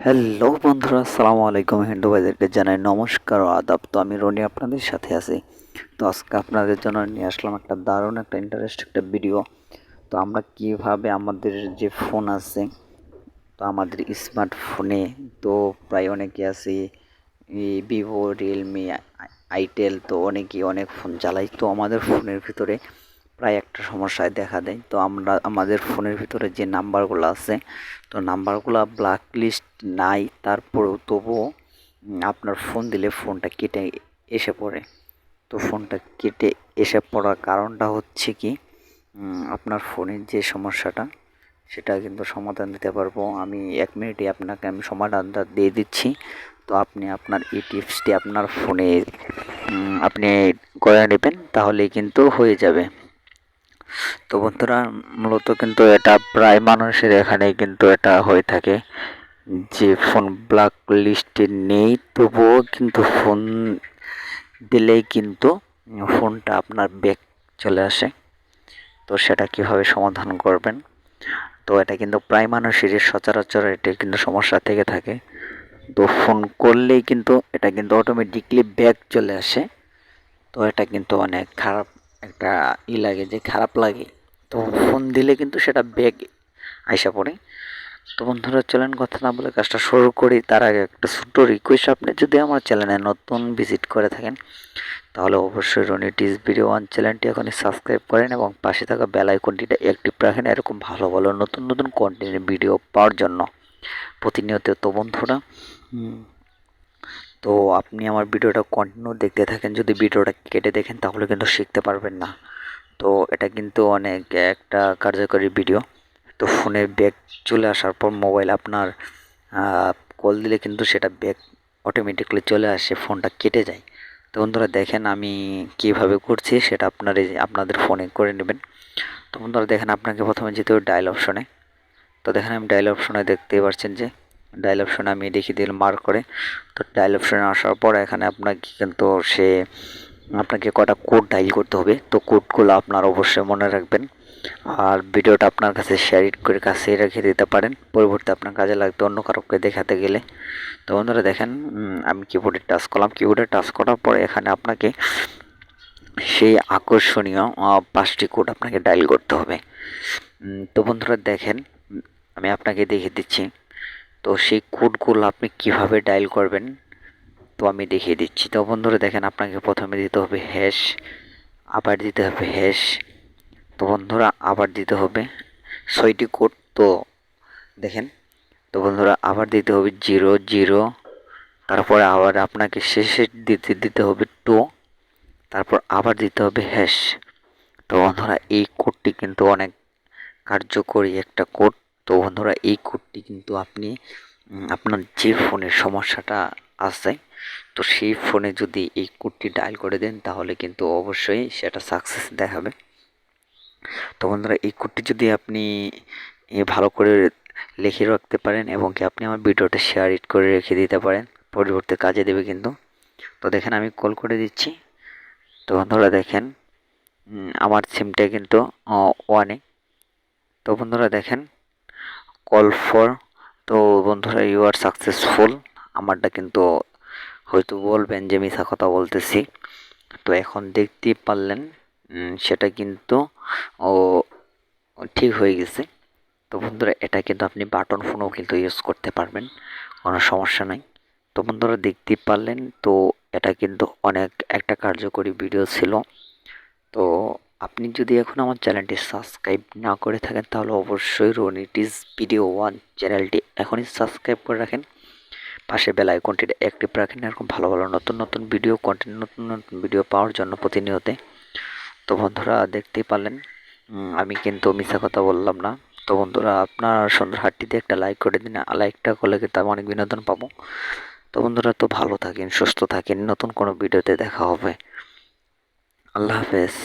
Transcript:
Hello বন্ধুরা, আসসালামু আলাইকুম। হিন্দু ভাইদেরকে জানাই নমস্কার ও আদাব। তো আমি রনি আপনাদের সাথে আছি। তো আজকে আপনাদের জন্য নিয়ে আসলাম একটা দারুণ একটা ইন্টারেস্ট একটা ভিডিও। তো আমরা কিভাবে আমাদের যে ফোন আছে, তো আমাদের স্মার্টফোনে তো প্রায় অনেকে আছে ভিভো, রিয়েলমি, আইটেল, তো অনেকেই অনেক ফোন চালাই। তো আমাদের ফোনের ভিতরে প্রায় একটা সমস্যায় দেখা দেয়। তো আমরা আমাদের ফোনের ভিতরে যে নাম্বারগুলো আছে, তো নাম্বারগুলো ব্ল্যাক লিস্ট নাই, তারপরেও তবুও আপনার ফোন দিলে ফোনটা কেটে এসে পড়ে। তো ফোনটা কেটে এসে পড়ার কারণটা হচ্ছে কি, আপনার ফোনের যে সমস্যাটা সেটা কিন্তু সমাধান দিতে পারবো আমি। 1 মিনিটে আপনাকে আমি সমাধানটা দিয়ে দিচ্ছি। তো আপনি আপনার এই টিপসটি আপনার ফোনে আপনি করে নেবেন, তাহলেই কিন্তু হয়ে যাবে। তো বন্ধুরা, মূলত কিন্তু এটা প্রায় মানুষের এখানে কিন্তু এটা হয়ে থাকে যে ফোন ব্ল্যাক লিস্টে নেই, তবুও কিন্তু ফোন দিলেই কিন্তু ফোনটা আপনার ব্যাক চলে আসে। তো সেটা কিভাবে সমাধান করবেন? তো এটা কিন্তু প্রায় মানুষেরই সচরাচর এটা কিন্তু সমস্যা থেকে থাকে। তো ফোন করলেই কিন্তু এটা কিন্তু অটোমেটিকলি ব্যাক চলে আসে। তো এটা কিন্তু অনেক খারাপ একটা লাগে, যে খারাপ লাগে। তো ফোন দিলে কিন্তু সেটা ব্যাক আইসা পড়ে। তো বন্ধুরা, চলেন কথা না বলে কাজটা শুরু করি। তার আগে একটা ছোট্ট রিকোয়েস্ট, আপনি যদি আমার চ্যানেলে নতুন ভিজিট করে থাকেন তাহলে অবশ্যই রনি টিজ ভিডিও ওয়ান চ্যানেলটি এখনই সাবস্ক্রাইব করেন এবং পাশে থাকা বেল আইকনটিটা অ্যাক্টিভ রাখেন এরকম ভালো ভালো নতুন নতুন কন্টেন্টের ভিডিও পাওয়ার জন্য প্রতিনিয়ত। তো বন্ধুরা, তো আপনি আমার ভিডিওটা কন্টিনিউ দেখতে থাকেন। যদি ভিডিওটা কেটে দেখেন তাহলে কিন্তু শিখতে পারবেন না। তো এটা কিন্তু অনেক একটা কার্যকরী ভিডিও। তো ফোনে ব্যাক চলে আসার পর মোবাইল আপনার কল দিলে কিন্তু সেটা ব্যাক অটোমেটিকলি চলে আসে, ফোনটা কেটে যায়। তো বন্ধুরা দেখেন আমি কিভাবে করছি সেটা আপনাদের ফোনে করে নেবেন। তো বন্ধুরা দেখেন, আপনাকে প্রথমে যেতে হবে ডায়াল অপশনে। তো দেখেন আমি ডায়াল অপশনে দেখতেই পাচ্ছেন যে ডায়াল অপশনে আমি দেখিয়ে দিলাম মার্ক করে। তো ডায়াল অপশনে আসার পর এখানে আপনাকে কিন্তু আপনাকে কটা কোড ডায়াল করতে হবে। তো কোডগুলো আপনার অবশ্যই মনে রাখবেন। আর ভিডিওটা আপনার কাছে শেয়ার করে কাছে রেখে দিতে পারেন, পরবর্তী আপনার কাজে লাগবে অন্য কারোকে দেখাতে গেলে। তো বন্ধুরা দেখেন, আমি কিবোর্ডে টাচ করলাম। কিবোর্ডে টাচ করার পরে এখানে আপনাকে সেই আকর্ষণীয় 5টি কোড আপনাকে ডায়াল করতে হবে। তো বন্ধুরা দেখেন, আমি আপনাকে দেখিয়ে দিচ্ছি। তো সেই কোডগুলো আপনি কিভাবে ডায়াল করবেন তো আমি দেখিয়ে দিচ্ছি। তো বন্ধুরা দেখেন, আপনাকে প্রথমে দিতে হবে হ্যাশ, আবার দিতে হবে হ্যাশ। তো বন্ধুরা আবার দিতে হবে 6টি কোড। তো দেখেন, তো বন্ধুরা আবার দিতে হবে 00, তারপরে আবার আপনাকে শেষে দিতে হবে 2, তারপর আবার দিতে হবে হ্যাশ। তো বন্ধুরা এই কোডটি কিন্তু অনেক কার্যকরী একটা কোড। তো বন্ধুরা এই কোডটি কিন্তু আপনি আপনার যে ফোনের সমস্যাটা আছে, তো সেই ফোনে যদি এই কোডটি ডায়াল করে দেন তাহলে কিন্তু অবশ্যই সেটা সাকসেস দেখাবে। তো বন্ধুরা এই কোডটি যদি আপনি ভালো করে লিখে রাখতে পারেন এবং কি আপনি আমার ভিডিওটা শেয়ার করে রেখে দিতে পারেন, পরবর্তী কাজে দেবে কিন্তু। তো দেখেন আমি কল করে দিচ্ছি। তো বন্ধুরা দেখেন, আমার সিমটা কিন্তু ওয়ানে। তো বন্ধুরা দেখেন, কল ফর। তো বন্ধুরা ইউ আর সাকসেসফুল। আমারটা কিন্তু হয়তো বলবেন যে মিথ্যা কথা বলতেছি। তো এখন দেখতেই পারলেন সেটা কিন্তু ও ঠিক হয়ে গেছে। তো বন্ধুরা এটা কিন্তু আপনি বাটন ফোনও কিন্তু ইউজ করতে পারবেন, কোনো সমস্যা নাই। তো বন্ধুরা দেখতেই পারলেন, তো এটা কিন্তু অনেক একটা কার্যকরী ভিডিও ছিল। তো আপনি যদি এখন আমার চ্যানেলটি সাবস্ক্রাইব না করে থাকেন তাহলে অবশ্যই রনিটিজ ভিডিও ওয়ান চ্যানেলটি এখনই সাবস্ক্রাইব করে রাখেন, পাশে বেল আইকনটি অ্যাক্টিভ রাখেন এরকম ভালো ভালো নতুন নতুন ভিডিও কন্টেন্ট, নতুন নতুন ভিডিও পাওয়ার জন্য প্রতিনিয়ত। তো বন্ধুরা দেখতেই পারলেন, আমি কিন্তু মিথ্যা কথা বললাম না। তো বন্ধুরা আপনার সুন্দর হাতটিতে একটা লাইক করে দিন, লাইকটা করলে কিন্তু আমি অনেক বিনোদন পাবো। তো বন্ধুরা তো ভালো থাকেন, সুস্থ থাকেন, নতুন কোনো ভিডিওতে দেখা হবে। আল্লাহ হাফেজ।